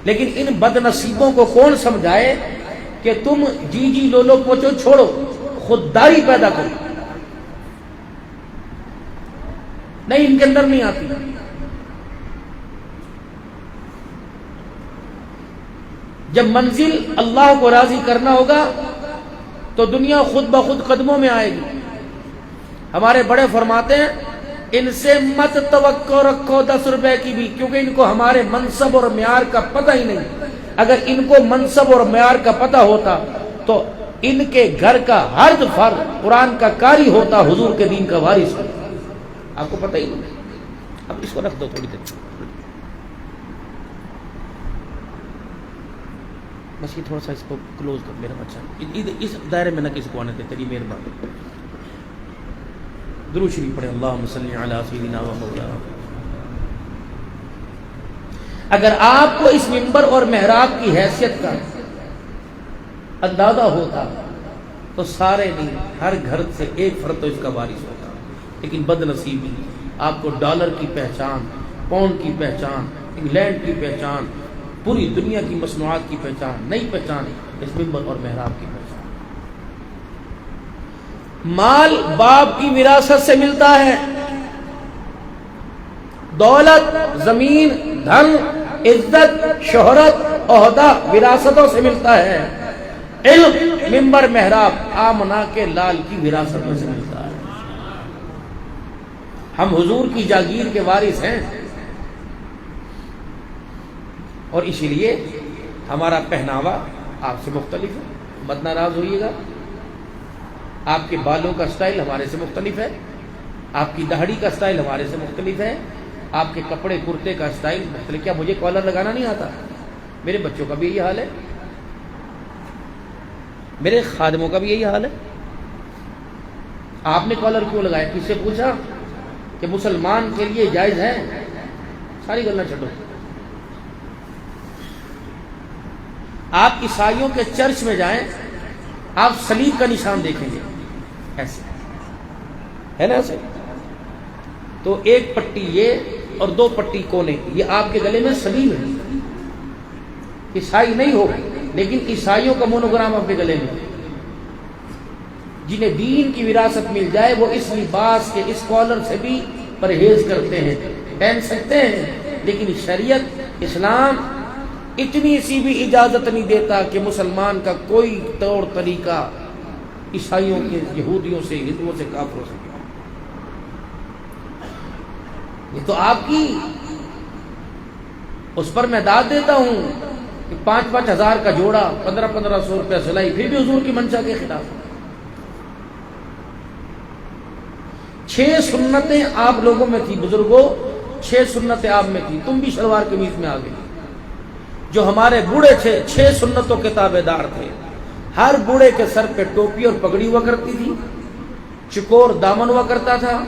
لیکن ان بد نصیبوں کو کون سمجھائے کہ تم جی لو لو پوچھو چھوڑو، خودداری پیدا کرو؟ نہیں، ان کے اندر نہیں آتی۔ جب منزل اللہ کو راضی کرنا ہوگا تو دنیا خود بخود قدموں میں آئے گی۔ ہمارے بڑے فرماتے ہیں ان سے مت توقع رکھو 10 روپے کی بھی، کیونکہ ان کو ہمارے منصب اور معیار کا پتہ ہی نہیں۔ اگر ان کو منصب اور معیار کا پتہ ہوتا تو ان کے گھر کا ہر فرد قرآن کا قاری ہوتا، حضور کے دین کا وارث ہوتا۔ آپ کو پتہ ہی نہیں۔ اب اس کو رکھ دو تھوڑی دیر، بس یہ تھوڑا سا اس کو کلوز کر میرا بچہ، اس دائرے میں نہ کسی کو آنے دے، تیری مہربانی۔ درود شریف پڑھیں، اللہم صلی علی سیدنا و مولانا۔ اگر آپ کو اس منبر اور محراب کی حیثیت کا اندازہ ہوتا تو سارے نہیں، ہر گھر سے ایک فرد تو اس کا وارث ہوتا۔ لیکن بد نصیبی، آپ کو ڈالر کی پہچان، پاؤنڈ کی پہچان، انگلینڈ کی پہچان، پوری دنیا کی مصنوعات کی پہچان نہیں پہچانی، اس منبر اور محراب کی پہچان۔ مال باپ کی وراثت سے ملتا ہے، دولت، زمین، دھن، عزت، شہرت، عہدہ وراثتوں سے ملتا ہے۔ علم، منبر، محراب آمنہ کے لال کی وراثت میں سے ملتا ہے۔ ہم حضور کی جاگیر کے وارث ہیں، اور اسی لیے ہمارا پہناوا آپ سے مختلف ہے، مت ناراض ہوئیے گا۔ آپ کے بالوں کا سٹائل ہمارے سے مختلف ہے، آپ کی داڑھی کا سٹائل ہمارے سے مختلف ہے، آپ کے کپڑے کرتے کا سٹائل مختلف۔ کیا مجھے کالر لگانا نہیں آتا؟ میرے بچوں کا بھی یہی حال ہے، میرے خادموں کا بھی یہی حال ہے۔ آپ نے کالر کیوں لگایا؟ کس سے پوچھا کہ مسلمان کے لیے جائز ہے؟ ساری گلیں چھوڑو۔ آپ عیسائیوں کے چرچ میں جائیں، آپ صلیب کا نشان دیکھیں گے، ایسے ہے نا، ایسے تو ایک پٹی یہ اور 2 پٹی کونے، یہ آپ کے گلے میں صلیب ہے۔ عیسائی نہیں ہو لیکن عیسائیوں کا مونوگرام آپ کے گلے میں۔ جنہیں دین کی وراثت مل جائے وہ اس لباس کے، اس کالر سے بھی پرہیز کرتے ہیں، پہن سکتے ہیں، لیکن شریعت اسلام اتنی سی بھی اجازت نہیں دیتا کہ مسلمان کا کوئی طور طریقہ عیسائیوں کے، یہودیوں سے، ہندوؤں سے کافروں سے۔ یہ تو آپ کی، اس پر میں داد دیتا ہوں کہ 5-5 ہزار کا جوڑا، 1500 روپیہ سلائی، پھر بھی حضور کی منشا کے خلاف۔ 6 سنتیں آپ لوگوں میں تھی بزرگوں، 6 سنتیں آپ میں تھی، تم بھی شلوار قمیض میں آ گئے۔ جو ہمارے بوڑھے تھے 6 سنتوں کے تابع دار تھے۔ ہر بوڑھے کے سر پہ ٹوپی اور پگڑی ہوا کرتی تھی، چکور دامن ہوا کرتا تھا،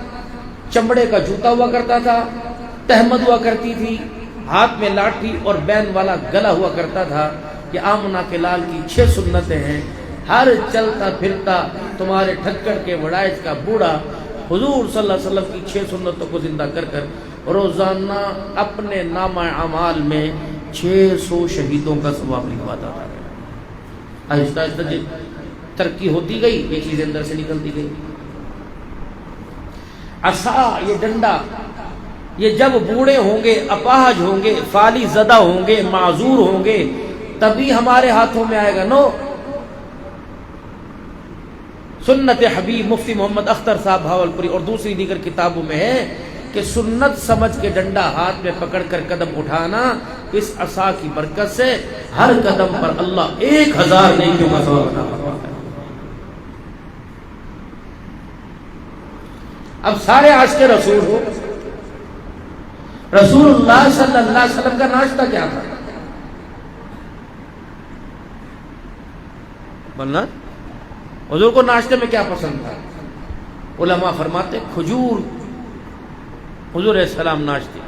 چمڑے کا جوتا ہوا کرتا تھا، تہمد ہوا کرتی تھی، ہاتھ میں لاٹھی اور بین والا گلا ہوا کرتا تھا۔ یہ آمنہ کے لال کی 6 سنتیں ہیں۔ ہر چلتا پھرتا تمہارے ٹھکر کے وڑائج کا بوڑھا حضور صلی اللہ علیہ وسلم کی 6 سنتوں کو زندہ کر کر روزانہ اپنے نامہ اعمال میں 600 شہیدوں کا ثواب لکھواتا تھا۔ آہستہ آہستہ ترقی ہوتی گئی، یہ چیزیں اندر سے نکلتی گئی۔ عصا، یہ ڈنڈا، یہ جب بوڑھے ہوں گے، اپاہج ہوں گے، فالی زدہ ہوں گے، معذور ہوں گے، تبھی ہمارے ہاتھوں میں آئے گا۔ نو، سنت حبیب مفتی محمد اختر صاحب بھاولپوری اور دوسری دیگر کتابوں میں ہے کہ سنت سمجھ کے ڈنڈا ہاتھ میں پکڑ کر قدم اٹھانا، اس عصا کی برکت سے ہر قدم پر اللہ 1000 نیکیوں کا ثواب عطا فرماتا ہے۔ اب سارے عاشق رسول ہو، رسول اللہ صلی اللہ علیہ وسلم کا ناشتہ کیا تھا؟ بولنا، حضور کو ناشتے میں کیا پسند تھا؟ علماء فرماتے کھجور، حضور علیہ السلام ناشتے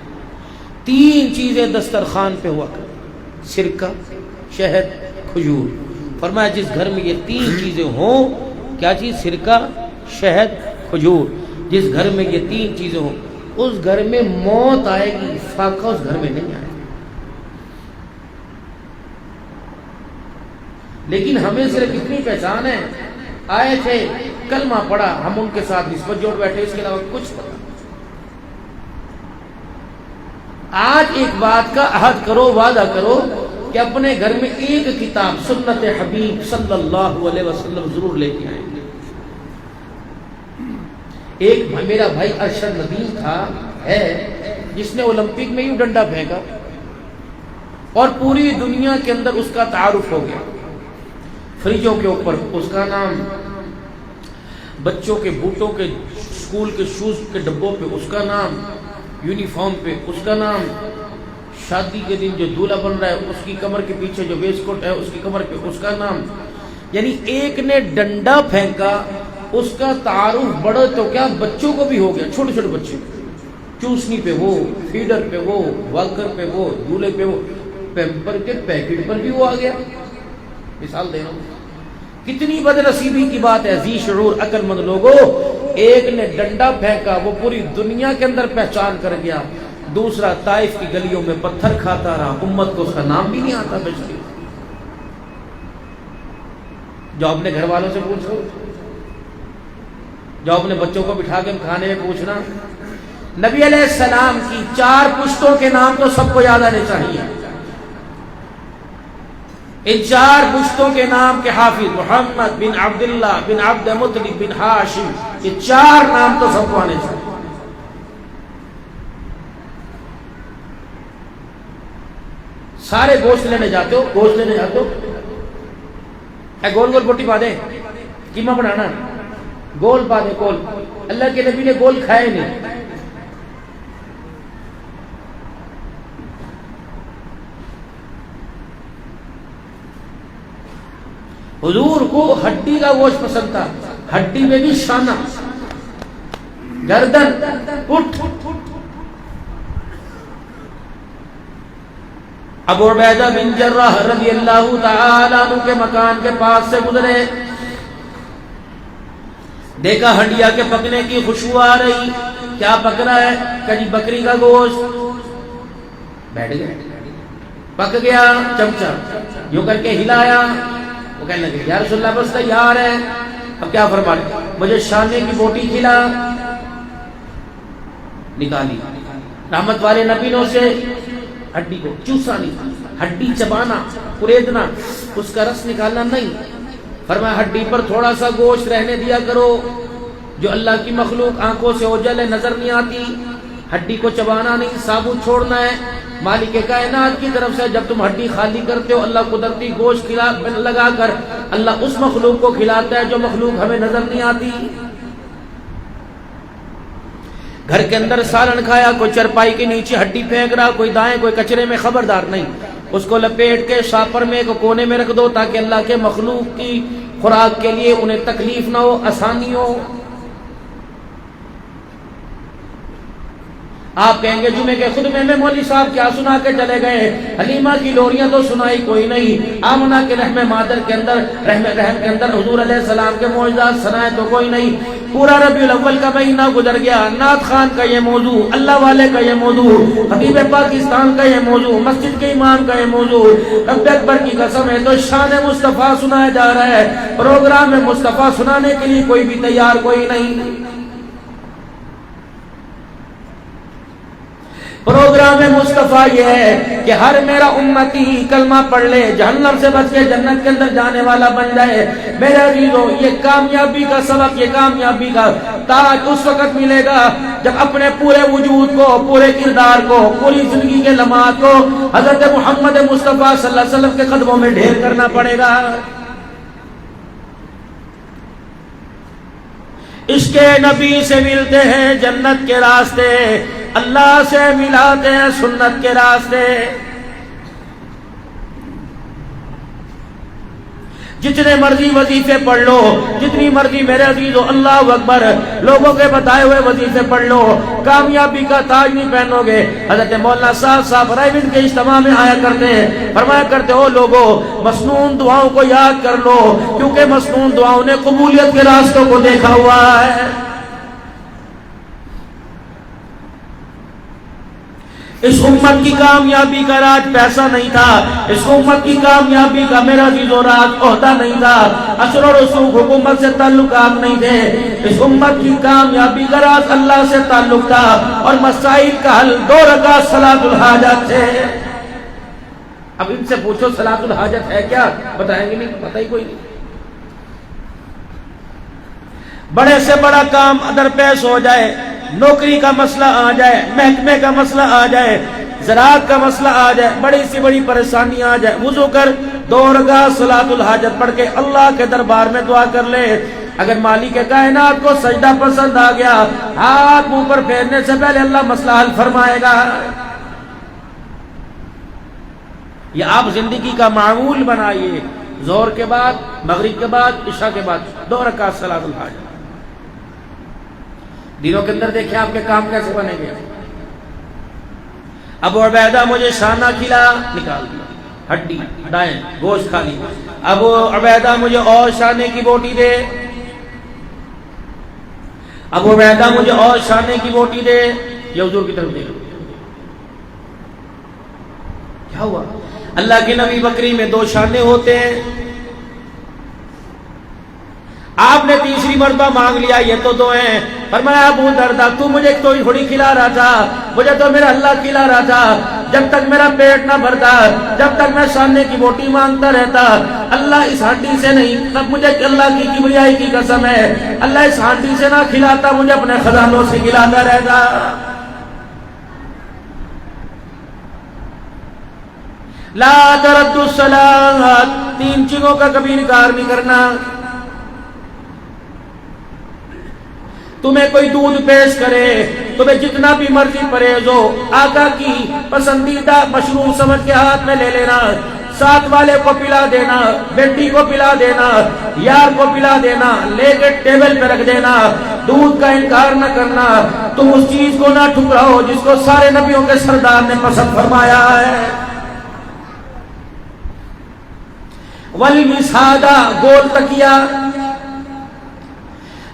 3 چیزیں دسترخوان پہ ہوا کرتی، سرکہ، شہد، کھجور۔ فرمایا جس گھر میں یہ 3 چیزیں ہوں، کیا چیز؟ سرکہ، شہد، کھجور۔ جس گھر میں یہ 3 چیزیں ہوں اس گھر میں موت آئے گی، فاقہ اس گھر میں نہیں آئے گا۔ لیکن ہمیں صرف اتنی پہچان ہے، آئے تھے کلمہ پڑھا، ہم ان کے ساتھ نسبت جوڑ بیٹھے، اس کے علاوہ کچھ پتا۔ آج ایک بات کا عہد کرو، وعدہ کرو کہ اپنے گھر میں ایک کتاب سنت حبیب صلی اللہ علیہ وسلم ضرور لے کے آئیں گے۔ ایک میرا بھائی ارشد ندیم تھا، ہے، جس نے اولمپک میں یوں ڈنڈا پھینکا اور پوری دنیا کے اندر اس کا تعارف ہو گیا۔ فریجوں کے اوپر اس کا نام، بچوں کے بوٹوں کے، اسکول کے شوز کے ڈبوں پہ اس کا نام، یونیفارم پہ اس کا نام، شادی کے دن جو دولہا بن رہا ہے اس کی کمر کے پیچھے جو ویسٹ کوٹ ہے اس کی کمر پہ اس کا نام۔ یعنی ایک نے ڈنڈا پھینکا، اس کا تعارف بڑا تو کیا بچوں کو بھی ہو گیا، چھوٹے چھوٹے بچے، چوسنی پہ وہ، فیڈر پہ وہ، واکر پہ وہ، دولہے پہ وہ، پیمپر کے پیکٹ پر بھی وہ آ گیا۔ مثال دے رہا ہوں، کتنی بد نصیبی کی بات ہے ذی شعور عقل مند لوگوں۔ ایک نے ڈنڈا پھینکا، وہ پوری دنیا کے اندر پہچان کر گیا، دوسرا طائف کی گلیوں میں پتھر کھاتا رہا، امت کو اس کا نام بھی نہیں آتا بچے۔ جو اپنے گھر والوں سے پوچھو، جو اپنے بچوں کو بٹھا کے کھانے میں پوچھنا، نبی علیہ السلام کی 4 پشتوں کے نام تو سب کو یاد آنے چاہیے۔ ان 4 پشتوں کے نام کے حافظ محمد بن عبداللہ بن عبد مطلب بن ہاشم، یہ 4 نام تو سب کو آنے چاہیے۔ سارے گوشت لینے جاتے ہو، گوشت لینے جاتے ہو، اے گول گول بوٹی پا دے، قیمہ بنانا، گول پا دے، گول۔ اللہ کے نبی نے گول کھائے نہیں۔ حضور کو ہڈی کا گوشت پسند تھا، ہڈی میں بھی شانہ، گردن، اٹھ۔ ابو عبیدہ بن جراح رضی اللہ تعالی عنہ کے مکان کے پاس سے گزرے، دیکھا ہنڈیا کے پکنے کی خوشبو آ رہی، کیا پک رہا ہے؟ کہ جی بکری کا گوشت۔ بیٹھ گئے، پک گیا، چمچہ یوں کر کے ہلایا، وہ کہنے لگے یا رسول اللہ بس تیار ہے۔ اب کیا فرما رہے؟ مجھے شانے کی بوٹی کھلا، نکالی، رحمت والے نبیوں سے ہڈی کو چوسا نہیں، ہڈی چبانا، کریدنا، اس کا رس نکالنا نہیں۔ فرمایا ہڈی پر تھوڑا سا گوشت رہنے دیا کرو، جو اللہ کی مخلوق آنکھوں سے اوجھل ہے، نظر نہیں آتی، ہڈی کو چبانا نہیں، ثابت چھوڑنا ہے۔ مالک کائنات کی طرف سے جب تم ہڈی خالی کرتے ہو، اللہ قدرتی گوشت لگا کر اللہ اس مخلوق کو کھلاتا ہے جو مخلوق ہمیں نظر نہیں آتی۔ گھر کے اندر سالن کھایا، کوئی چرپائی کے نیچے ہڈی پھینک رہا، کوئی دائیں کوئی کچرے میں، خبردار نہیں، اس کو لپیٹ کے شاپر میں ایک کونے میں رکھ دو تاکہ اللہ کے مخلوق کی خوراک کے لیے انہیں تکلیف نہ ہو، آسانی ہو۔ آپ کہیں گے جمعے کے خطبے میں مولوی صاحب کیا سنا کے چلے گئے؟ حلیمہ کی لوریاں تو سنائی کوئی نہیں، آمنہ کے رحم مادر کے اندر، رحم کے اندر حضور علیہ السلام کے معجزات سنائے تو کوئی نہیں۔ پورا ربیع الاول کا مہینہ گزر گیا، نعت خان کا یہ موضوع، اللہ والے کا یہ موضوع، خطیب پاکستان کا یہ موضوع، مسجد کے امام کا یہ موضوع، رب اکبر کی قسم ہے تو شان مصطفیٰ سنایا جا رہا ہے، پروگرام میں مصطفیٰ سنانے کے لیے کوئی بھی تیار کوئی نہیں۔ پروگرام مصطفیٰ یہ ہے کہ ہر میرا امتی کلمہ پڑھ لے، جہنم سے بچ کے جنت کے اندر جانے والا بن جائے۔ میرے عزیزو، یہ کامیابی کا سبق، یہ کامیابی کا تاج اس وقت ملے گا جب اپنے پورے وجود کو، پورے کردار کو، پوری زندگی کے لمحات کو حضرت محمد مصطفیٰ صلی اللہ علیہ وسلم کے قدموں میں ڈھیر کرنا پڑے گا۔ عشق نبی سے ملتے ہیں جنت کے راستے، اللہ سے ملاتے ہیں سنت کے راستے۔ جتنے مرضی وظیفے پڑھ لو، جتنی مرضی میرے عزیزو اللہ اکبر لوگوں کے بتائے ہوئے وظیفے پڑھ لو، کامیابی کا تاج نہیں پہنو گے۔ حضرت مولانا صاحب رائبن کے اجتماع میں آیا کرتے ہیں، فرمایا کرتے ہو لوگوں مسنون دعاؤں کو یاد کر لو، کیونکہ مسنون دعاؤں نے قبولیت کے راستوں کو دیکھا ہوا ہے۔ اس امت کی کامیابی کا راز پیسہ نہیں تھا، اس امت کی کامیابی کا میرا عزیز و راز عہدہ نہیں تھا، اثر و رسوخ حکومت سے تعلقات نہیں تھے، اس امت کی کامیابی کا راز اللہ سے تعلق تھا، اور مسائل کا حل 2 رکعت صلاۃ الحاجت تھے۔ اب ان سے پوچھو صلاۃ الحاجت ہے کیا؟ بتائیں گے نہیں، پتہ ہی کوئی نہیں۔ بڑے سے بڑا کام درپیش ہو جائے، نوکری کا مسئلہ آ جائے، محکمے کا مسئلہ آ جائے، زراعت کا مسئلہ آ جائے، بڑی سی بڑی پریشانی آ جائے، وضو کر 2 رکعت صلاۃ الحاجت پڑھ کے اللہ کے دربار میں دعا کر لے۔ اگر مالک کائنات کو سجدہ پسند آ گیا، ہاتھ منہ پر پھیرنے سے پہلے اللہ مسئلہ حل فرمائے گا۔ یہ آپ زندگی کا معمول بنائیے، ظہر کے بعد، مغرب کے بعد، عشاء کے بعد 2 رکعت صلاۃ الحاجت۔ دنوں کے اندر دیکھیں آپ کے کام کیسے بنے گے۔ ابو عبیدہ مجھے شانہ کھلا، نکال دیا، ہڈی دائیں، گوشت کھا لی۔ ابو عبیدہ مجھے اور شانے کی بوٹی دے، ابو عبیدہ مجھے اور شانے کی بوٹی دے۔ یہ حضور کی طرف دیکھو، کیا ہوا؟ اللہ کے نبی بکری میں 2 شانے ہوتے ہیں، آپ نے تیسری مرتبہ مانگ لیا، یہ تو 2 ہیں۔ فرمایا ابو دردہ تو مجھے تو تھوڑی کھلا رہا تھا، مجھے تو میرا اللہ کھلا رہا تھا۔ جب تک میرا پیٹ نہ بھرتا، جب تک میں شانے کی بوٹی مانگتا رہتا، اللہ اس ہانڈی سے نہیں، تب مجھے اللہ کی کبریائی کی قسم ہے، اللہ اس ہانڈی سے نہ کھلاتا، مجھے اپنے خزانوں سے کھلاتا رہتا۔ لا ترد الصلاۃ، 3 چیزوں کا کبھی انکار نہیں کرنا۔ تمہیں کوئی دودھ پیش کرے، تمہیں جتنا بھی مرضی پرہیز ہو، آقا کی پسندیدہ مشروب سمجھ کے ہاتھ میں لے لینا، ساتھ والے کو پلا دینا، بیٹی کو پلا دینا، یار کو پلا دینا، لے کے ٹیبل پہ رکھ دینا، دودھ کا انکار نہ کرنا۔ تم اس چیز کو نہ ٹھکراؤ جس کو سارے نبیوں کے سردار نے پسند فرمایا ہے۔ والوسادہ، گول تکیہ۔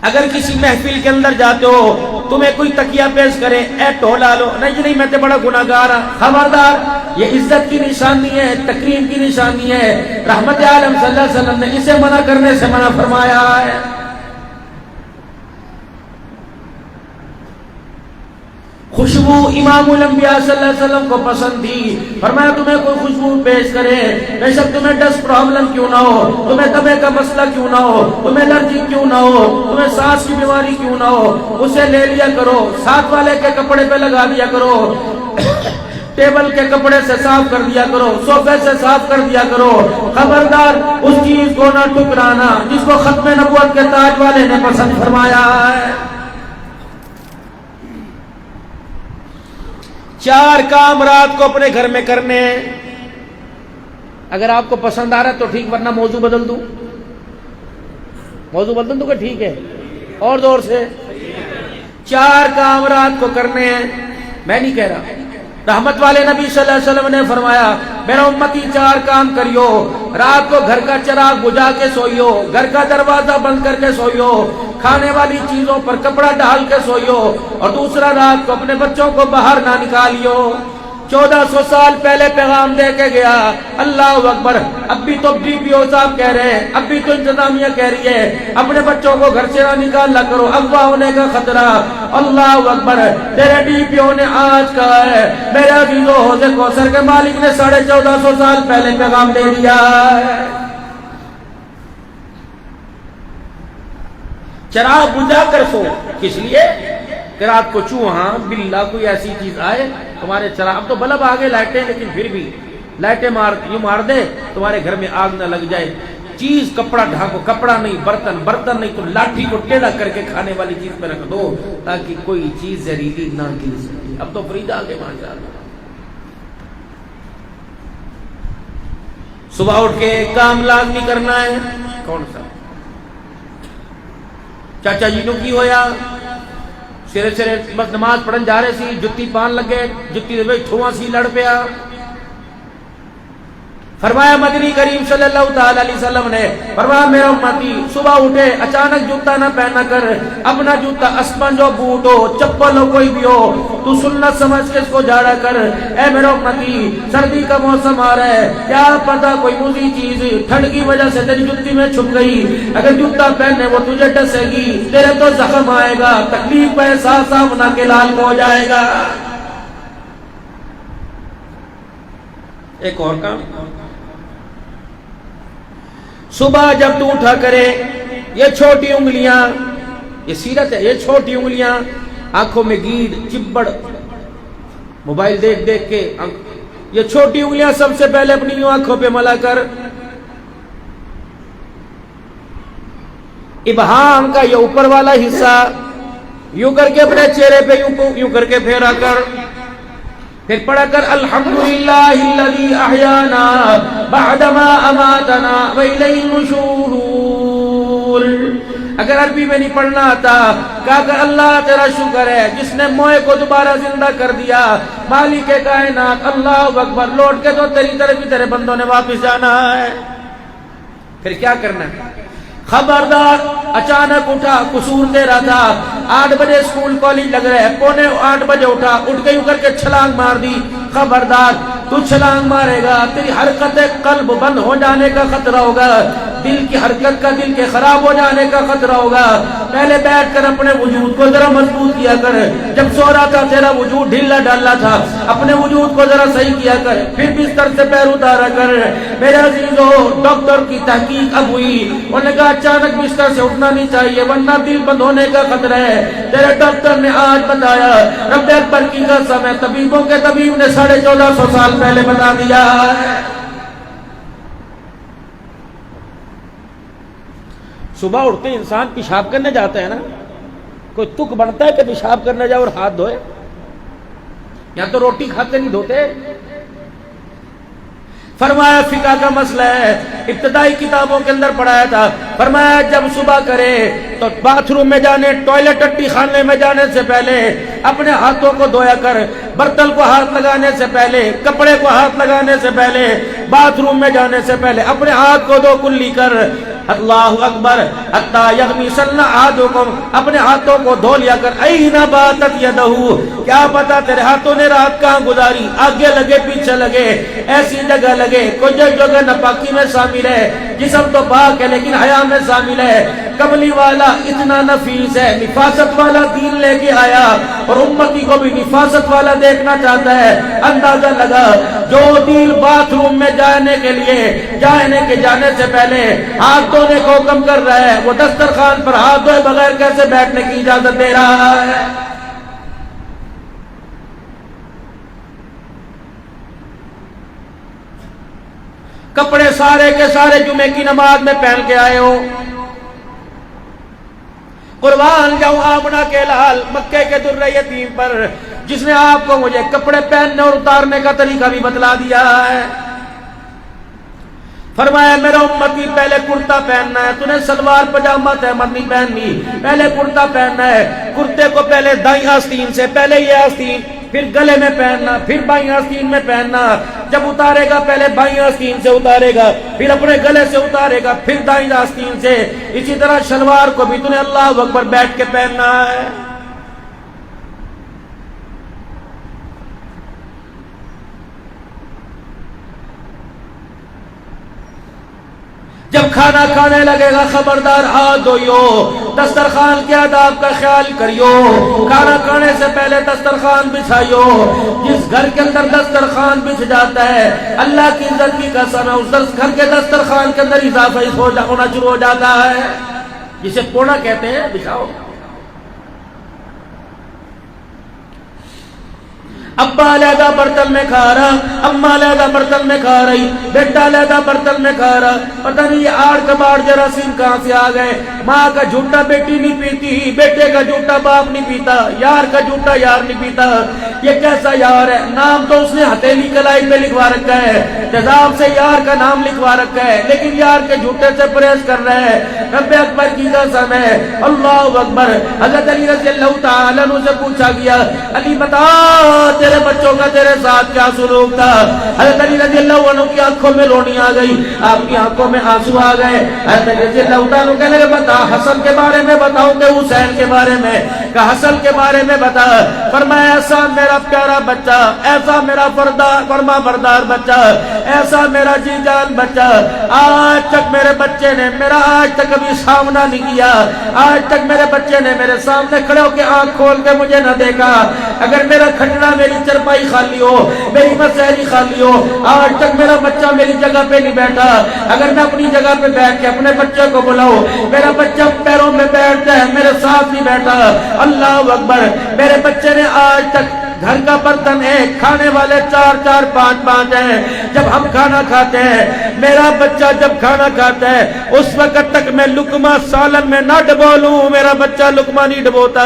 اگر کسی محفل کے اندر جاتے ہو، تمہیں کوئی تکیہ پیش کرے، اے ٹولا لو، نہیں میں تو بڑا گناہگار ہوں، خبردار، یہ عزت کی نشانی ہے، تکریم کی نشانی ہے۔ رحمت عالم صلی اللہ علیہ وسلم نے اسے منع کرنے سے منع فرمایا ہے۔ خوشبو امام الانبیاء صلی اللہ علیہ وسلم کو پسند تھی، فرمایا تمہیں کوئی خوشبو پیش کرے، بے شک تمہیں ڈسٹ پرابلم کیوں نہ ہو، تمہیں دمے کا مسئلہ کیوں نہ ہو، تمہیں الرجی کیوں نہ ہو، تمہیں سانس کی بیماری کیوں نہ ہو، اسے لے لیا کرو، ساتھ والے کے کپڑے پہ لگا دیا کرو، ٹیبل کے کپڑے سے صاف کر دیا کرو، صوفے سے صاف کر دیا کرو۔ خبردار اس چیز کو نہ ٹھکرانا جس کو ختم نبوت کے تاج والے نے پسند فرمایا ہے۔ 4 کام رات کو اپنے گھر میں کرنے ہیں۔ اگر آپ کو پسند آ رہا ہے تو ٹھیک، ورنہ موضوع بدل دوں، موضوع بدل دوں کہ ٹھیک ہے؟ اور زور سے 4 کام رات کو کرنے ہیں، میں نہیں کہہ رہا، رحمت والے نبی صلی اللہ علیہ وسلم نے فرمایا میرا امتی 4 کام کریو، رات کو گھر کا چراغ بجھا کے سوئیو، گھر کا دروازہ بند کر کے سوئیو، کھانے والی چیزوں پر کپڑا ڈال کے سوئیو، اور دوسرا رات کو اپنے بچوں کو باہر نہ نکالیو۔ 1400 سال پہلے پیغام دے کے گیا، اللہ اکبر۔ اب بھی تو ڈی پی او صاحب کہہ رہے ہیں، اب بھی تو انتظامیہ کہہ رہی ہے اپنے بچوں کو گھر سے نہ نکالا کرو، اغوا ہونے کا خطرہ۔ اللہ اکبر، تیرے ڈی پی او نے آج کہا ہے، میرے عزیزو حوض کوثر کے مالک نے 1450 سال پہلے پیغام دے دیا ہے۔ چراغ بجھا کر سو، کس لیے کہ رات کو چوہا بلا کوئی ایسی چیز آئے تمہارے چراغ، اب تو بلب آگے لائٹیں، لیکن پھر بھی لائٹیں مار دے تمہارے گھر میں آگ نہ لگ جائے۔ چیز کپڑا ڈھانکو، کپڑا نہیں برتن نہیں تو لاٹھی کو ٹیڑھا کر کے کھانے والی چیز پہ رکھ دو تاکہ کوئی چیز زہریلی نہ گر سکے۔ اب تو فریج آ گئے ماشاءاللہ۔ صبح اٹھ کے کام لازمی کرنا ہے، کون سا؟ چاچا جی نو کی ہویا، سرے سرے بس نماز پڑھن جا رہے سی، جتی پان لگے، جتی دے ٹھواں سی لڑ پیا، فرمایا مدنی کریم صلی اللہ تعالی علیہ وسلم نے فرمایا میرا امتی صبح اٹھے اچانک جوتا نہ پہنا کر، اپنا جوتا اسپنج ہو، بوٹ ہو، چپل ہو، کوئی بھی ہو، تو سنت سمجھ کے اس کو جھاڑا کر۔ اے میرا امتی سردی کا موسم آ رہا ہے، کیا پتا کوئی موزی چیز ٹھنڈ کی وجہ سے تیری جوتی میں چھپ گئی، اگر جوتا پہنے وہ تجھے ڈسے گی، تیرے تو زخم آئے گا، تکلیف کا احساس ہونا کے لال ہو جائے گا۔ ایک اور کام، صبح جب تو اٹھا کرے یہ چھوٹی انگلیاں، یہ سیرت ہے، یہ چھوٹی انگلیاں آنکھوں میں گیڑ چبڑ موبائل دیکھ دیکھ کے یہ چھوٹی انگلیاں سب سے پہلے اپنی یوں آنکھوں پہ ملا کر، ابہام کا یہ اوپر والا حصہ یوں کر کے اپنے چہرے پہ یوں کر کے پھیرا کر، پھر پڑھا کر الحمدللہ الذی احیانا بعدما اماتنا والیہ النشور۔ اگر عربی میں نہیں پڑھنا آتا کہا کہ اللہ تیرا شکر ہے جس نے موئے کو دوبارہ زندہ کر دیا، مالک کائنات اللہ اکبر، لوٹ کے تو تیری طرف ہی تیرے بندوں نے واپس جانا ہے۔ پھر کیا کرنا ہے؟ خبردار، اچانک اٹھا، قصور تیرا تھا، 8 بجے اسکول کالج لگ رہے، 7:45 بجے اٹھا، اٹھ کے یوں کر کے چھلانگ مار دی، خبردار تو چھلانگ مارے گا، تیری حرکت قلب بند ہو جانے کا خطرہ ہوگا، دل کی حرکت کا، دل کے خراب ہو جانے کا خطرہ ہوگا۔ پہلے بیٹھ کر اپنے وجود کو ذرا مضبوط کیا کر، جب سو رہا تھا تیرا وجود ڈھیلا ڈالا تھا، اپنے وجود کو ذرا صحیح کیا کر، پھر بستر سے پیر اتارا کر۔ میرے عزیزو، ڈاکٹر کی تحقیق اب ہوئی، انہوں نے کہا اچانک بستر سے اٹھنا نہیں چاہیے ورنہ دل بند ہونے کا خطرہ ہے۔ تیرے ڈاکٹر نے آج بتایا، رب اکبر کی قسم ہے، طبیبوں کے طبیب نے 1450 سال پہلے بتا دیا ہے۔ صبح اٹھتے انسان پیشاب کرنے جاتا ہے نا، کوئی تک بنتا ہے کہ پیشاب کرنے جائے اور ہاتھ دھوئے؟ یا تو روٹی کھاتے نہیں دھوتے؟ فرمایا فقہ کا مسئلہ ہے، ابتدائی کتابوں کے اندر پڑھایا تھا، فرمایا جب صبح کرے تو باتھ روم میں جانے، ٹوائلٹ ٹٹی خانے میں جانے سے پہلے اپنے ہاتھوں کو دھویا کر، برتن کو ہاتھ لگانے سے پہلے، کپڑے کو ہاتھ لگانے سے پہلے، باتھ روم میں جانے سے پہلے اپنے ہاتھ کو دھو کلی کر، اللہ اکبر، حتی یغمسن احدکم، اپنے ہاتھوں کو دھو لیا کر، این باتت یدہ، کیا پتا تیرے ہاتھوں نے رات کہاں گزاری، آگے لگے پیچھے لگے، ایسی جگہ لگے، کوئی جگہ ناپاکی میں شامل ہے، جسم تو پاک ہے لیکن حیا میں شامل ہے۔ کملی والا اتنا نفیس ہے، نفاست والا دین لے کے آیا اور امتی کو بھی نفاست والا دیکھنا چاہتا ہے۔ اندازہ لگا جو دین باتھ روم میں جانے کے جانے سے پہلے ہاتھ دھونے کو حکم کر رہا ہے، وہ دسترخوان پر ہاتھ دھوئے بغیر کیسے بیٹھنے کی اجازت دے رہا ہے؟ کپڑے سارے کے سارے جمعے کی نماز میں پہن کے آئے ہو، قربان جاؤں آمنہ کے لال مکے کے در یتیم پر، جس نے آپ کو مجھے کپڑے پہننے اور اتارنے کا طریقہ بھی بتلا دیا ہے۔ فرمایا میرا امتی پہلے کرتا پہننا ہے، تُو نے سلوار پجامہ تحمد نہیں پہننی، پہلے کرتا پہننا ہے، کرتے کو پہلے دائیں آستین سے، پہلے یہ آستین، پھر گلے میں پہننا، پھر بائیں آستین میں پہننا، جب اتارے گا پہلے بائیں آستین سے اتارے گا، پھر اپنے گلے سے اتارے گا، پھر دائیں آستین سے۔ اسی طرح شلوار کو بھی تو نے اللہ اکبر بیٹھ کے پہننا ہے۔ جب کھانا کھانے لگے گا خبردار ہاتھ دھوئیو، دسترخوان کے آداب کا خیال کریو، کھانا کھانے سے پہلے دسترخوان بچھائیو۔ جس گھر کے اندر دسترخوان بچھ جاتا ہے، اللہ کی عزت کی قسم ہے، اس گھر کے دسترخوان کے اندر اضافہ ہونا شروع ہو جاتا ہے، جسے پونا کہتے ہیں، بچھاؤ۔ ابا علیحدہ برتن میں کھا رہا، اماں علیحدہ برتن میں کھا رہی، بیٹا علیحدہ برتن میں کھا رہا، پتہ نہیں یہ آڑ کباڑ جراثیم کہاں سے آ گئے۔ ماں کا جھوٹا بیٹی نہیں پیتی، بیٹے کا جھوٹا باپ نہیں پیتا، یار کا جھوٹا یار نہیں پیتا۔ یہ کیسا یار ہے؟ نام تو اس نے ہتھیلی کلائی پہ لکھوا رکھا ہے، تیزاب سے یار کا نام لکھوا رکھا ہے، لیکن یار کے جھوٹے سے پرہیز کر رہے ہیں۔ رب اکبر کی قسم ہے، اللہ اکبر۔ حضرت علی رضی اللہ تعالیٰ عنہ سے پوچھا گیا، علی بتا تیرے بچوں کا تیرے ساتھ کیا سلوک تھا؟ حضرت علی رضی اللہ عنہ کی آنکھوں میں روشنی آ گئی، آپ کی آنکھوں میں آنسو آ گئے۔ حضرت علی رضی اللہ عنہ کہنے لگے بتا حسن کے بارے میں بتاؤ کہ حسین کے بارے میں؟ کہ حسن کے بارے میں بتا۔ فرمایا ایسا میرا پیارا بچہ، ایسا میرا فرما بردار بچہ، ایسا میرا جی جان بچہ، آج تک میرے بچے نے میرا آج تک کبھی سامنا نہیں کیا، آج تک میرے بچے نے میرے سامنے کھڑے ہو کے آنکھ کھول کے مجھے نہ دیکھا۔ اگر میرا کھٹڑا میری چرپائی خالی ہو، میری مسہری خالی ہو، آج تک میرا بچہ میری جگہ پہ نہیں بیٹھا۔ اگر میں اپنی جگہ پہ بیٹھ کے اپنے بچے کو بلاؤں، میرا بچہ پیروں میں بیٹھتا ہے، میرے ساتھ نہیں بیٹھا۔ اللہ اکبر، میرے بچے نے آج تک گھر کا برتن ہے، کھانے والے 4 4 5 5 ہیں۔ جب ہم کھانا کھاتے ہیں، میرا بچہ جب کھانا کھاتا ہے اس وقت تک میں لقمہ سالن میں نہ ڈبو لوں، میرا بچہ لقمہ نہیں ڈبوتا،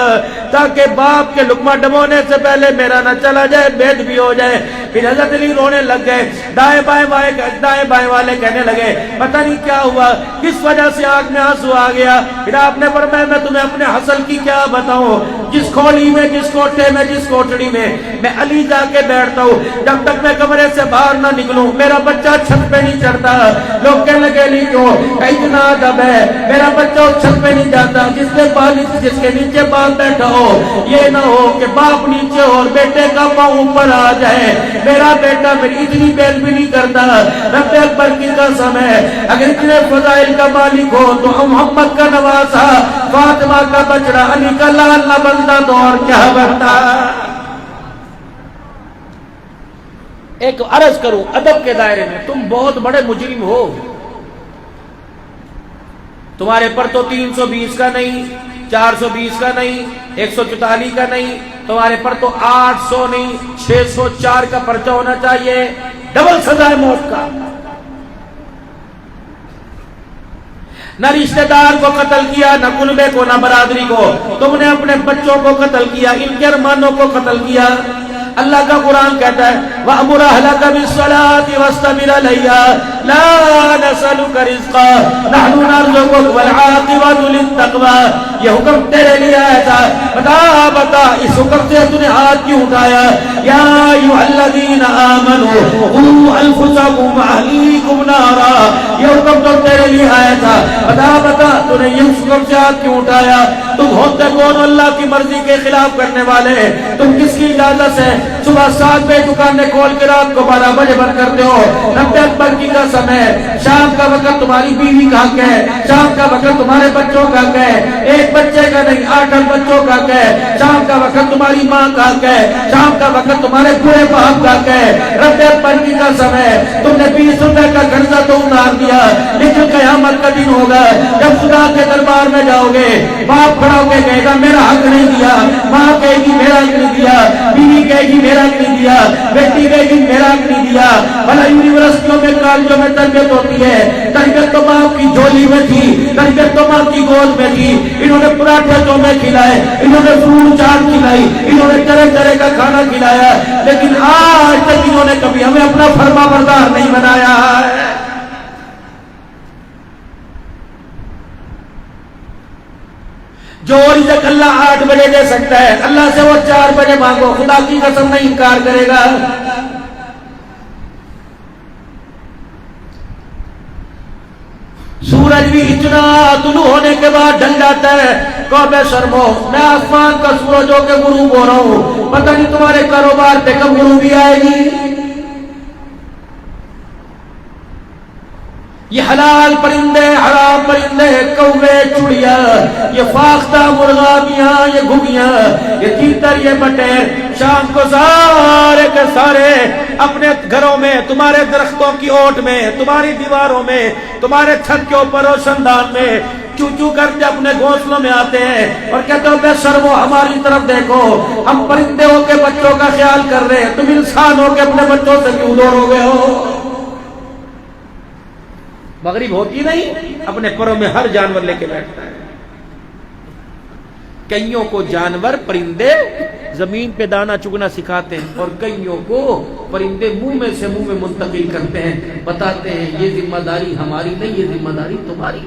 تاکہ باپ کے لقمہ ڈبونے سے پہلے میرا نہ چلا جائے، بید بھی ہو جائے۔ پھر حضرت علی رونے لگ گئے، دائیں بائیں والے کہنے لگے پتہ نہیں کیا ہوا، کس وجہ سے آنکھ میں آنسو آ گیا۔ پھر آپ نے فرمایا میں تمہیں اپنے حسن کی کیا بتاؤں، جس کھولی میں، جس کوٹھے میں، جس کوٹڑی میں میں علی جا کے بیٹھتا ہوں، جب تک میں کمرے سے باہر نہ نکلوں میرا بچہ چھت پہ نہیں چڑھتا۔ لوگ کہنے لگے علی کیوں، اتنا ادب ہے، میرا بچہ اس چھت پہ نہیں جاتا جس کے نیچے باپ بیٹھا ہو، یہ نہ ہو کہ باپ نیچے ہو اور بیٹے کا پاؤں اوپر آ جائے۔ میرا بیٹا میری اتنی بیل بھی نہیں کرتا، رب اکبر کی قسم ہے، اگر اتنے فضائل کا مالک ہو تو محمد کا نواسا، فاطمہ کا بچڑا، علی کا لال نہ بنتا تو اور کیا بنتا۔ ایک عرض کروں ادب کے دائرے میں، تم بہت بڑے مجرم ہو، تمہارے پر تو 320 کا نہیں، 420 کا نہیں، 144 کا نہیں، تمہارے پر تو 800 نہیں 604 کا پرچہ ہونا چاہیے، ڈبل سزائے موت کا۔ نہ رشتہ دار کو قتل کیا، نہ کنبے کو، نہ برادری کو، تم نے اپنے بچوں کو قتل کیا، ان کے ارمانوں کو قتل کیا۔ اللہ کا قرآن کہتا ہے وَأْمُرْ أَهْلَكَ بِالصَّلَاةِ وَاسْتَبِرْ عَلَيْهَا لَا نَسْأَلُكَ رِزْقًا نَحْنُ نَرْزُقُكَ وَالْعَاقِبَةُ لِلتَّقْوَىٰ۔ یہ حکم تیرے لیے آیا تھا، بتا اس حکم سے تو نے ہاتھ کیوں اٹھایا؟ یا ایھا الذین آمنوا قوا انفسکم واہلیکم نارا، یہ حکم تو تیرے لیے آیا تھا، بتا تو نے یہ حکم سے ہاتھ کیوں اٹھایا؟ تم ہوتے کون اللہ کی مرضی کے خلاف کرنے والے؟ تم کس کی اجازت سے صبح 7 بجے دکانیں کھول کے رات کو 12 بجے بند کرتے ہو؟ رب اکبر کی قسم ہے، شام کا وقت تمہاری بیوی کا حق ہے، شام کا وقت تمہارے بچوں کا حق ہے، ایک بچے کا نہیں 8 بچوں کا حق ہے، شام کا وقت تمہاری ماں کا حق ہے، شام کا وقت تمہارے پورے باپ کا حق ہے۔ رب اکبر کی قسم ہے، تم نے 20 روپے کا قرضہ تو اتار دیا، لیکن قیامت کا دن ہوگا جب خدا کے دربار میں جاؤ گے، باپ کھڑا ہو کے کہے گا میرا حق نہیں دیا، ماں کہے گی میرا حق نہیں دیا، بیوی کہے گی میرا حق نہیں دیا، بیٹی کہے گی میرا حق نہیں دیا۔ بھلا یونیورسٹیوں میں کالجوں میں تربیت ہوتی ہے، تربیت تو باپ کی جھولی میں تھی، تربیت تو ماں کی گود میں تھی، انہوں نے پراٹھے تو میں کھلائے، انہوں نے فروٹ چاٹ کھلائی، انہوں نے طرح طرح کا کھانا کھلایا، لیکن آج تک انہوں نے کبھی ہمیں اپنا فرما بردار نہیں بنایا ہے۔ جو رزق اللہ 8 بجے دے سکتا ہے، اللہ سے وہ 4 بجے مانگو، خدا کی قسم نہیں انکار کرے گا۔ سورج بھی اتنا طلوع ہونے کے بعد ڈھل جاتا ہے، کوبے شرمو، میں آسمان کا سورج ہو کے غروب ہو رہا ہوں، پتہ نہیں تمہارے کاروبار پہ کب غروبی آئے گی۔ یہ حلال پرندے، حرام پرندے، کوے، چڑیا، یہ فاختہ مرغابیاں، یہ گھگیاں، یہ تیتر، یہ بٹیر، شام کو سارے کے سارے اپنے گھروں میں، تمہارے درختوں کی اوٹ میں، تمہاری دیواروں میں، تمہارے چھت کے اوپر روشن دان میں چو چو کرتے اپنے گھونسلوں میں آتے ہیں اور کہتے ہو بے شرمو ہماری طرف دیکھو، ہم پرندے ہو کے بچوں کا خیال کر رہے ہیں، تم انسان ہو کے اپنے بچوں سے کیوں دور ہو گئے ہو؟ مغرب ہوتی نہیں، اپنے پروں میں ہر جانور لے کے بیٹھتا ہے۔ کئیوں کو جانور پرندے زمین پہ دانا چگنا سکھاتے ہیں اور کئیوں کو پرندے منہ میں سے منہ میں منتقل کرتے ہیں، بتاتے ہیں یہ ذمہ داری ہماری نہیں، یہ ذمہ داری تمہاری۔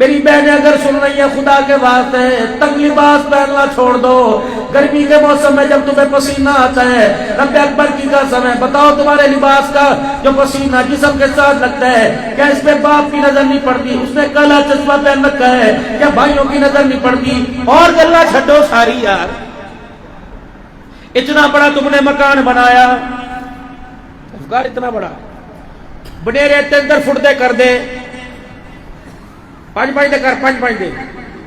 میری بہنیں اگر سن رہی ہیں خدا کے واسطے تنگ لباس پہننا چھوڑ دو. گرمی کے موسم میں جب تمہیں پسینہ آتا ہے رب اکبر کی قسم ہے بتاؤ تمہارے لباس کا جو پسینہ جسم کے ساتھ لگتا ہے کیا اس پہ باپ کی نظر نہیں پڑتی؟ اس نے کالا چشمہ پہن رکھا ہے کیا بھائیوں کی نظر نہیں پڑتی؟ اور گلا چھڈو ساری یار. اتنا بڑا تم نے مکان بنایا افغان اتنا بڑا بنیرے 3 فٹ دے کر دے 5 دے کر 5 دے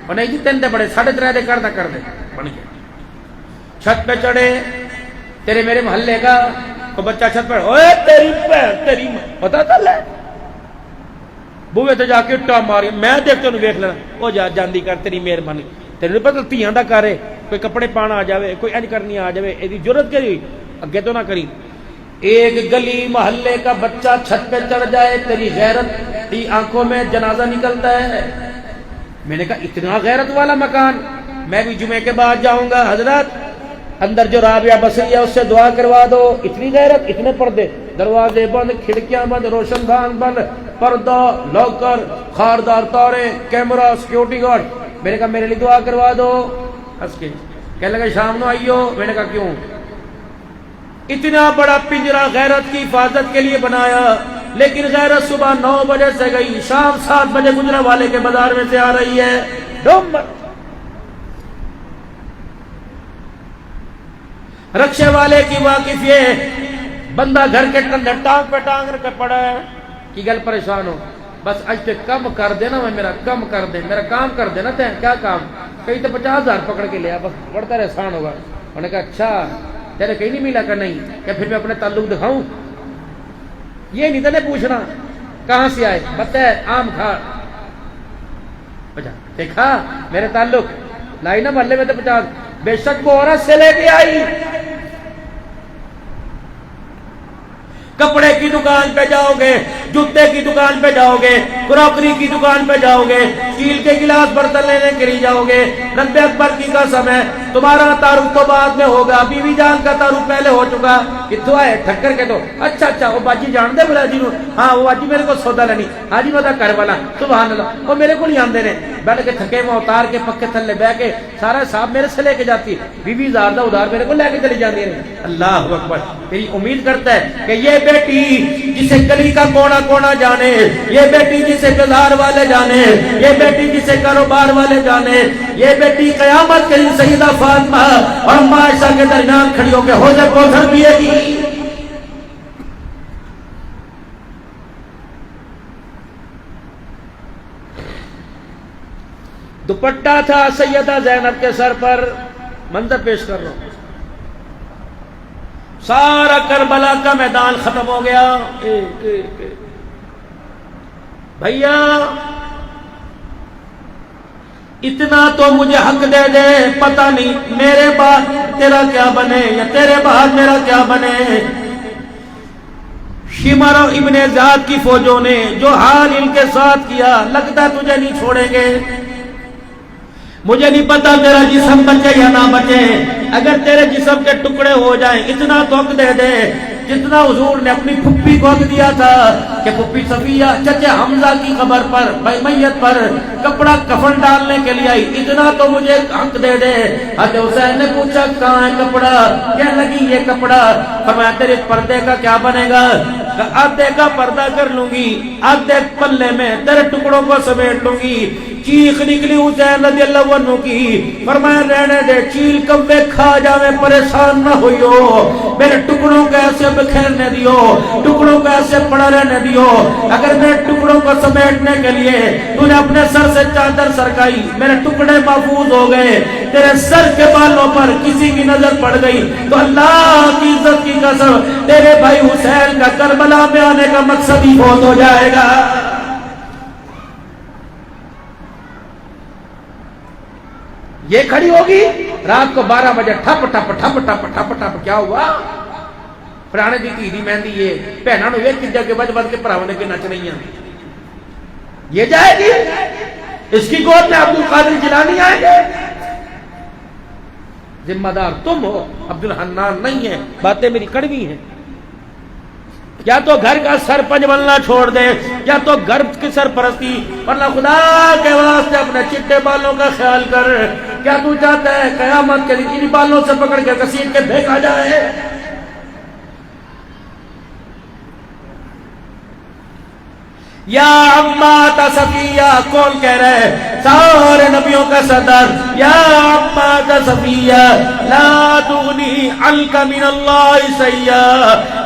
اور نہیں جی 3 دے بڑے 3.5 دے کر دے بن گیا. چھت پہ چڑھے تیرے میرے محلے کا تو بچہ چھت پہ اوے تیری پتا چل ہے بوے تے جا کے ٹا ماری میں دیکھ تینوں ویکھ لینا او جا جاندی کر تیری مہربانی تینوں پتہ تھیاں دا کر کوئی کپڑے پانا آ جاوے کوئی انج کرنی آ جاوے ایدی ضرورت کری اگے تو نہ کری. ایک گلی محلے کا بچہ چھت پہ چڑھ جائے تیری غیرت کی آنکھوں میں جنازہ نکلتا ہے. میں نے کہا اتنا غیرت والا مکان میں بھی جمعے کے بعد جاؤں گا. حضرت اندر جو رابعہ بصری ہے اس سے دعا کروا دو. اتنی غیرت اتنے پردے دروازے بند کھڑکیاں بند روشن دان بند پردہ لاکر خاردار تارے کیمرہ سیکیورٹی گارڈ. میں نے کہا میرے لیے دعا کروا دو. ہنس کے کہنے لگا شام نو آئیو. میں نے کہا کیوں؟ اتنا بڑا پنجرا غیرت کی حفاظت کے لیے بنایا لیکن غیرت صبح 9 بجے سے گئی شام 7 بجے گجرا والے کے بازار میں سے آ رہی ہے. ڈومبر رکشے والے کی واقف یہ بندہ گھر کے ٹانگ پہ ٹانگ رکھ پڑا ہے کی گل پریشان ہو بس اج تے کم کر دینا میں میرا کم کر دے میرا کام کر دینا تے کیا کام کہیں تو 50,000 پکڑ کے لیا بس بڑھتا رہے آسان ہوگا. انہوں نے کہا اچھا تیرے کہیں نہیں ملا کر نہیں کہ پھر میں اپنے تعلق دکھاؤں. یہ نہیں تنے پوچھنا کہاں سے آئے بتا ہے آم کھا دیکھا میرے تعلق لائی نا محلے میں تو 50 بے شک وہ عورت سے لے کے آئی. کپڑے کی دکان پہ جاؤ گے جوتے کی دکان پہ جاؤ گے کراکری کی دکان پہ جاؤ گے اسٹیل کے گلاس برتن لینے کے لیے جاؤ گے رب اکبر کی قسم ہے تمہارا تعارف تو بعد میں ہوگا. بیوی جان کا تعارف پہلے ہو چکا. کتوں آئے ٹھکر کے تو اچھا وہ باجی جان دے بلا جی ہاں وہ باجی میرے کو سودا لینی ہاں جی میں گھر والا سبحان اللہ وہ میرے کو نہیں آندے نے بیٹھ کے تھکے میں اتار کے پکے تھلے بہ کے سارا صاحب میرے سے لے کے جاتی بیوی زیادہ ادھار میرے کو لے کے چلی جاتی ہے. اللہ اکبر. میری امید کرتا ہے کہ یہ بیٹی جسے گلی کا کونا کونا جانے یہ بیٹی جسے بازار والے جانے یہ بیٹی جسے کاروبار والے جانے یہ بیٹی قیامت کے دن سیدہ فاطمہ اور عائشہ کے درمیان کھڑی ہو کے حوض کوثر پیے گی. دوپٹہ تھا سیدہ زینب کے سر پر. منظر پیش کر رہا ہوں سارا کربلا کا میدان ختم ہو گیا. بھیا اتنا تو مجھے حق دے دے پتہ نہیں میرے بعد تیرا کیا بنے یا تیرے بعد میرا کیا بنے. شمر ابن زیاد کی فوجوں نے جو حال ان کے ساتھ کیا لگتا تجھے نہیں چھوڑیں گے. مجھے نہیں پتا تیرا جسم بچے یا نہ بچے اگر تیرے جسم کے ٹکڑے ہو جائیں اتنا تو حق دے دے جتنا حضور نے اپنی پھپھی کو حق دیا تھا کہ پھپھی صفیہ چچے حمزہ کی قبر پر میت پر کپڑا کفن ڈالنے کے لیے آئی اتنا تو مجھے حق دے دے. حضرت حسین نے پوچھا کہاں ہے کپڑا کہنے لگی یہ کپڑا. فرمایا تیرے پردے کا کیا بنے گا؟ آدھے کا پردہ کر لوں گی آدھے پلے میں تیرے ٹکڑوں کو سمیٹ لوں گی. چیخ نکلی حسین رضی اللہ عنہ کی. فرمایا رہنے دے چیل کبے کھا جاویں پریشان نہ ہوئیو میرے ٹکڑوں کو ایسے بکھیرنے دیو ٹکڑوں کو ایسے پڑا رہنے دیو. اگر میرے ٹکڑوں کو سمیٹنے کے لیے تو نے اپنے سر سے چادر سرکائی میرے ٹکڑے محفوظ ہو گئے تیرے سر کے بالوں پر کسی کی نظر پڑ گئی تو اللہ کی عزت کی قسم تیرے بھائی حسین کا کربلا میں آنے کا مقصد ہی بہت ہو جائے گا. یہ کھڑی ہوگی رات کو 12 بجے ٹھپ ٹھپ ٹھپ ٹھپ ٹھپ ٹھپ کیا ہوا پرانے دی تھی دی مہندی یہ بہنوں نے ایک جگہ بج بج کے پراونے کے نچ رہی ہیں. یہ جائے گی اس کی گود میں عبد القادر جیلانی آئیں گے. ذمہ دار تم ہو عبد الحنان نہیں ہے. باتیں میری کڑوی ہیں یا تو گھر کا سرپنچ بننا چھوڑ دے یا تو گھر کی سرپرستی، ورنہ خدا کے واسطے اپنے چٹے بالوں کا خیال کر. کیا تو چاہتا ہے قیامت کے دن ان بالوں سے پکڑ کے گھسیٹ کے پھینکا جائے؟ یا عمات صفیہ، کون کہہ رہے ہیں؟ سارے نبیوں کا سردار. یا عمات صفیہ لا تغنی عنک من اللہ شیئا،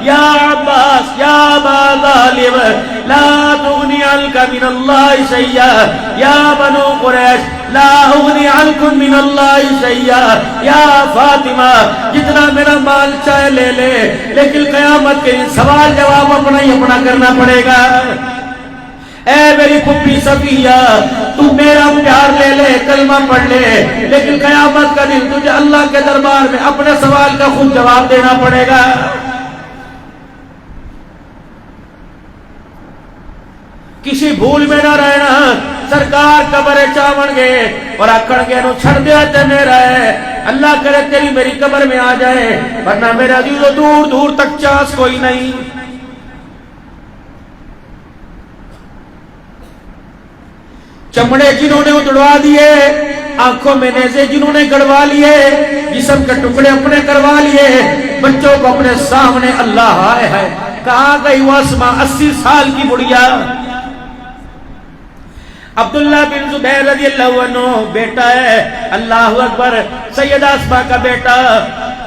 یا عباس یا ابا طالب لا تغنی عنک من اللہ شیئا، یا بنو قریش لا اغنی عنکم من اللہ شیئا، یا فاطمہ جتنا میرا مال چاہے لے لے لیکن قیامت کے دن سوال جواب اپنا ہی اپنا کرنا پڑے گا. اے میری پھپھی صفیہ، تو میرا پیار لے لے، کلمہ پڑھ لے، لیکن قیامت کا دن تجھے اللہ کے دربار میں اپنے سوال کا خود جواب دینا پڑے گا. کسی بھول میں نہ رہنا. سرکار قبر چاون گے اور آکڑ گے نو چھڑ دیا تے میرا ہے، اللہ کرے تیری میری قبر میں آ جائے، ورنہ میرا عزیزو دور دور تک چانس کوئی نہیں. چمڑے جنہوں نے اتڑوا دیے، آنکھوں میں نیزے جنہوں نے گڑوا لیے، جسم کے ٹکڑے اپنے کروا لیے، بچوں کو اپنے سامنے اللہ ہائے ہے. کہاں گئی وہ اسما 80 سال کی بڑھیا؟ عبداللہ بن زبیر رضی اللہ عنہ بیٹا ہے، اللہ اکبر، سیدہ اسما کا بیٹا.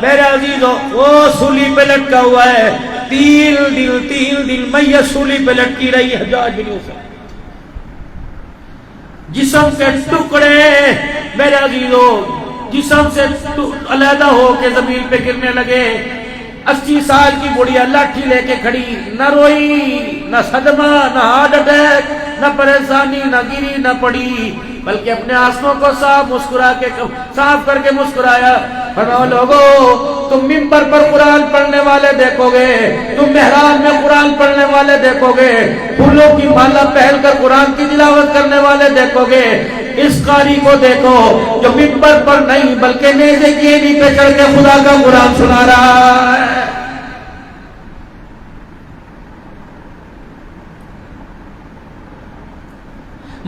میرے عزیزو وہ سولی پہ لٹکا ہوا ہے، تین دل میت سولی پہ لٹکی رہی ہے. حجاج بن یوسف جسم کے ٹکڑے میرے عزیزو جسم سے علیحدہ ہو کے زمین پہ گرنے لگے. 80 سال کی بڑھیا لاٹھی لے کے کھڑی، نہ روئی، نہ صدمہ، نہ ہارٹ اٹیک، نہ پریشانی، نہ گری، نہ پڑی، بلکہ اپنے آنسوں کو صاف کر کے مسکرایا. فرمایا لوگو تم ممبر پر قرآن پڑھنے والے دیکھو گے، تم محراب میں قرآن پڑھنے والے دیکھو گے، پھولوں کی مالا پہن کر قرآن کی تلاوت کرنے والے دیکھو گے. اس قاری کو دیکھو جو ممبر پر نہیں بلکہ نیزے کی اینی پہ چڑھ کے خدا کا قرآن سنا رہا ہے.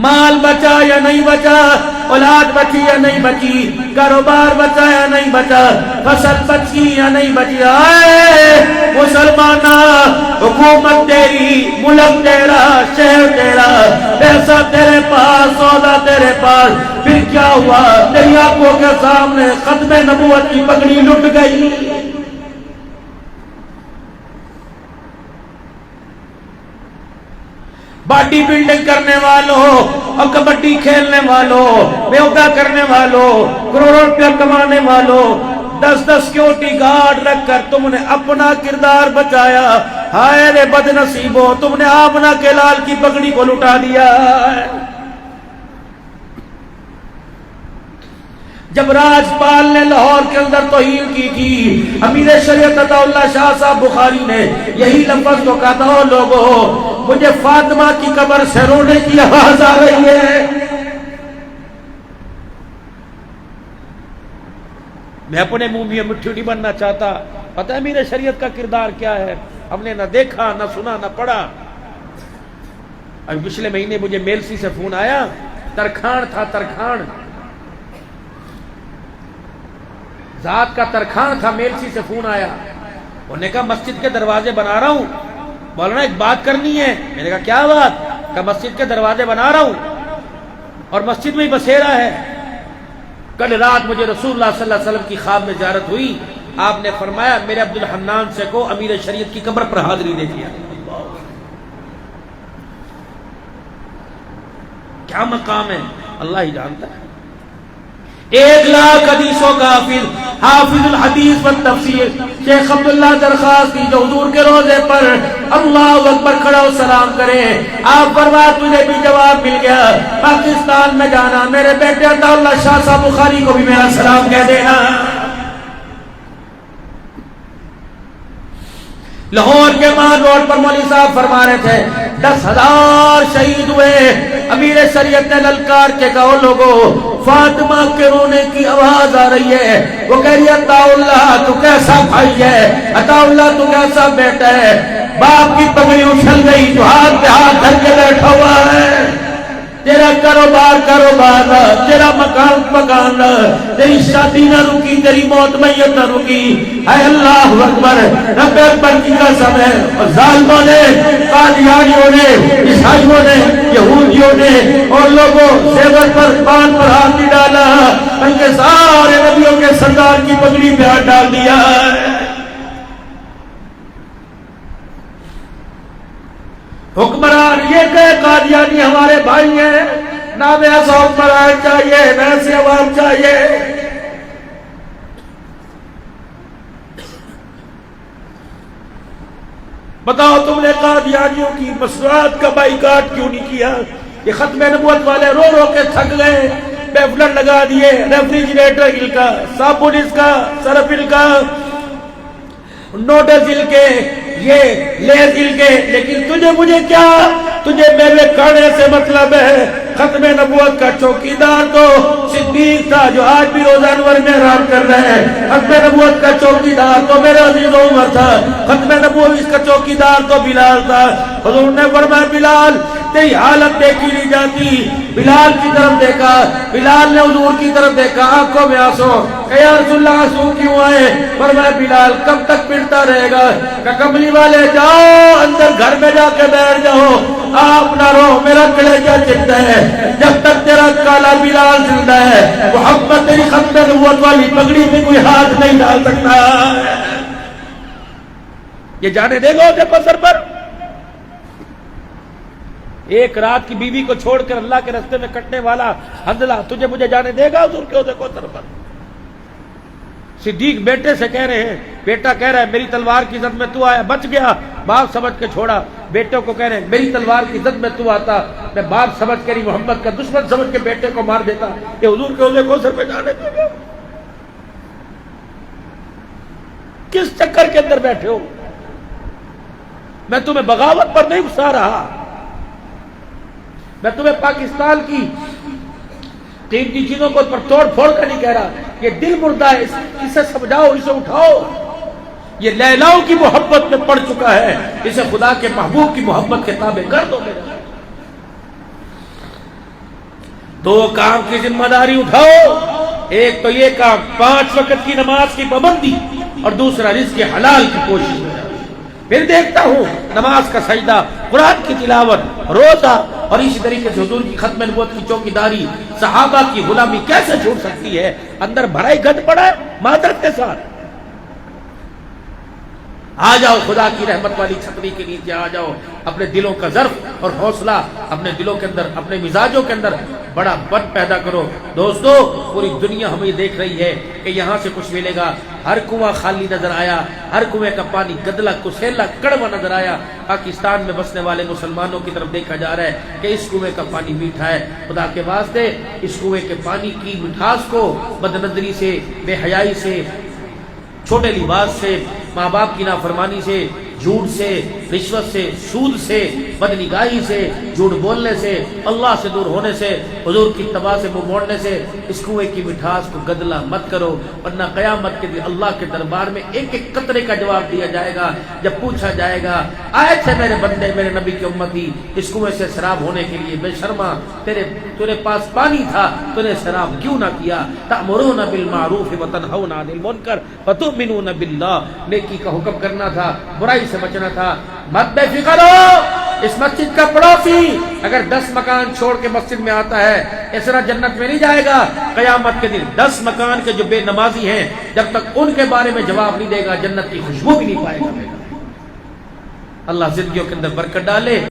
مال بچا یا نہیں بچا، اولاد بچی یا نہیں بچی، کاروبار بچا یا نہیں بچا، فصل بچی یا نہیں بچی، آئے مسلمانہ، حکومت تیری، ملک تیرا، شہر تیرا، پیسہ تیرے پاس، سودا تیرے پاس، پھر کیا ہوا؟ تیری آنکھوں کے سامنے ختم نبوت کی پگڑی لٹ گئی. باڈی بلڈنگ کرنے والوں اور کبڈی کھیلنے والوں، یوگا کرنے والوں، کروڑوں روپیہ کمانے والوں، 10 سیکورٹی گارڈ رکھ کر تم نے اپنا کردار بچایا. ہائے رے بد نصیبو، تم نے آمنہ کے لال کی پگڑی کو لٹا دیا. جب راجپال نے لاہور کے اندر توہین کی تھی، امیر شریعت عطا اللہ شاہ صاحب بخاری نے یہی لفظ تو کہا تھا، لوگوں مجھے فاطمہ کی قبر سے رونے کی آواز آ رہی ہے. میں اپنے منہ میں مٹھی نہیں بننا چاہتا. پتہ ہے میرے شریعت کا کردار کیا ہے؟ ہم نے نہ دیکھا، نہ سنا، نہ پڑھا. ابھی پچھلے مہینے مجھے میلسی سے فون آیا، ترکھان تھا، ترکھان ذات کا ترکھان تھا، میلسی سے فون آیا. انہوں نے کہا مسجد کے دروازے بنا رہا ہوں، مولانا ایک بات کرنی ہے. میں نے کہا کیا بات؟ کہ مسجد کے دروازے بنا رہا ہوں اور مسجد میں ہی بسیرا ہے. کل رات مجھے رسول اللہ صلی اللہ علیہ وسلم کی خواب میں زیارت ہوئی. آپ نے فرمایا میرے عبد الحنان سے کو امیر شریعت کی قبر پر حاضری دے دیا. کیا مقام ہے اللہ ہی جانتا ہے. 1,00,000 حدیثوں کا حافظ الحدیث والتفسیر شیخ عبداللہ درخواستی جو حضور کے روزے پر اللہ اکبر کھڑا و سلام کرے، آپ فرمایا تجھے بھی جواب مل گیا، پاکستان میں جانا، میرے بیٹے عطا اللہ شاہ صاحب بخاری کو بھی میرا سلام کہہ دینا. لاہور کے مان روڈ پر مولوی صاحب فرما رہے تھے 10,000 شہید ہوئے. امیر شریعت نے للکار کے کہو لوگوں فاطمہ کے رونے کی آواز آ رہی ہے. وہ کہہ رہی ہے عطا اللہ تو کیسا بھائی ہے، عطا اللہ تو کیسا بیٹا ہے. باپ کی پگڑی اچھل گئی جو ہاتھ پہ ہاتھ دھر کے بیٹھا ہوا ہے. تیرا کاروبار نہ، تیرا مکان نہ، تیری شادی نہ رکی، تیری موت میت نہ رکی. اے اللہ اکبر، رب اکبر کی قسم ہے. اور ظالموں نے، قادیانیوں نے، عیسائیوں نے، یہودیوں نے اور لوگوں زیور پر پان پر ہاتھ نہیں ڈالا بلکہ سارے نبیوں کے سردار کی پگڑی پہ ہاتھ ڈال دیا. حکمران یہ کہ قادیانی ہمارے بھائی ہیں، نہ ایسا حکمران چاہیے نہ ایسے عوام چاہیے. بتاؤ تم نے قادیانیوں کی مصنوعات کا بائیکاٹ کیوں نہیں کیا؟ یہ ختم نبوت والے رو رو کے تھک گئے، بیفلر لگا دیے، ریفریجریٹر ہل کا، صابن اس کا، سرف ہل کا، نوڈلز ہل کے، یہ لیز ہل کے. لیکن تجھے مجھے کیا؟ تجھے میرے کھانے سے مطلب ہے. ختم نبوت کا چوکیدار تو صدیق تھا جو آج بھی روزہ انور میں آرام کر رہے ہیں. ختم نبوت کا چوکیدار تو میرا عزیز عمر تھا. ختم نبوت کا چوکیدار تو بلال تھا. حضور نے فرمایا بلال تیری حالت دیکھی نہیں جاتی. بلال کی طرف دیکھا، بلال نے حضور کی طرف دیکھا، آنکھوں میں آنسو. کہ یا رسول اللہ آنسو کیوں آئے؟ فرمایا بلال کب تک پڑتا رہے گا؟ کہ کملی والے جاؤ اندر گھر میں جا کے بیٹھ جاؤ، آپ نہ رو، میرا کلیجہ چلتا ہے. جب تک تیرا کالا بلال زندہ ہے محمد تیری ختم نبوت والی پگڑی میں کوئی ہاتھ نہیں ڈال سکتا. یہ جانے دے گا اسے پسر پر؟ ایک رات کی بیوی کو چھوڑ کر اللہ کے راستے میں کٹنے والا حنظلہ تجھے مجھے جانے دے گا حضور کے عہدے کو سر پر؟ صدیق بیٹے سے کہہ رہے ہیں، بیٹا کہہ رہا ہے میری تلوار کی زد میں تو آیا بچ گیا، باپ سمجھ کے چھوڑا. بیٹے کو کہہ رہے ہیں میری تلوار کی زد میں تو آتا میں باپ سمجھ کر محمد کا دشمن سمجھ کے بیٹے کو مار دیتا. کہ حضور کے عہدے کو سر پہ جانے دے گا؟ کس چکر کے اندر بیٹھے ہو؟ میں تمہیں بغاوت پر نہیں اکسا رہا، میں تمہیں پاکستان کی قیمتی چیزوں کو پر توڑ پھوڑ کر نہیں کہہ رہا. یہ دل مردہ ہے، اسے سمجھاؤ، اسے اٹھاؤ. یہ لیلاؤں کی محبت میں پڑ چکا ہے، اسے خدا کے محبوب کی محبت کے تابع کر دو. میرا دو کام کی ذمہ داری اٹھاؤ. ایک تو یہ کام 5 وقت کی نماز کی پابندی، اور دوسرا رزق حلال کی کوشش. پھر دیکھتا ہوں نماز کا سجدہ، قرآن کی تلاوت، روزہ، اور اسی طریقے سے حضور کی ختم نبوت کی چوکیداری، صحابہ کی غلامی کیسے چھوٹ سکتی ہے؟ اندر بھرا ہی گند پڑا ہے معذرت کے ساتھ. آ جاؤ خدا کی رحمت والی چھتری کے نیچے آ جاؤ. اپنے دلوں کا ظرف اور حوصلہ اپنے دلوں کے اندر، اپنے مزاجوں کے اندر بڑا بن پیدا کرو. دوستو پوری دنیا ہمیں دیکھ رہی ہے کہ یہاں سے کچھ ملے گا. ہر کنواں خالی نظر آیا، ہر کنویں کا پانی گدلا کسیلا کڑوا نظر آیا. پاکستان میں بسنے والے مسلمانوں کی طرف دیکھا جا رہا ہے کہ اس کنویں کا پانی میٹھا ہے. خدا کے واسطے اس کنویں کے پانی کی مٹھاس کو بد نظری سے، بے حیائی سے، چھوٹے لباس سے، ماں باپ کی نافرمانی سے، جھوٹ سے، رشوت سے، سود سے، بدنگاہی سے، جھوٹ بولنے سے، اللہ سے دور ہونے سے، حضور کی اتباع سے منہ موڑنے سے اس کنویں کی مٹھاس کو گدلا مت کرو. ورنہ قیامت کے دن اللہ کے دربار میں ایک ایک قطرے کا جواب دیا جائے گا. جب پوچھا جائے گا آئے تھے میرے بندے، میرے نبی کی امتی اس کنویں سے شراب ہونے کے لیے، بے شرما تیرے پاس پانی تھا، تو نے شراب کیوں نہ کیا؟ تأمرون بالمعروف وتنہون عن المنکر وتؤمنون باللہ. نیکی کا حکم کرنا تھا، برائی سے بچنا تھا. مت بے فکر ہو، اس مسجد کا پڑوسی اگر 10 مکان چھوڑ کے مسجد میں آتا ہے اس طرح جنت میں نہیں جائے گا. قیامت کے دن 10 مکان کے جو بے نمازی ہیں جب تک ان کے بارے میں جواب نہیں دے گا جنت کی خوشبو بھی نہیں پائے گا. اللہ زندگیوں کے اندر برکت ڈالے.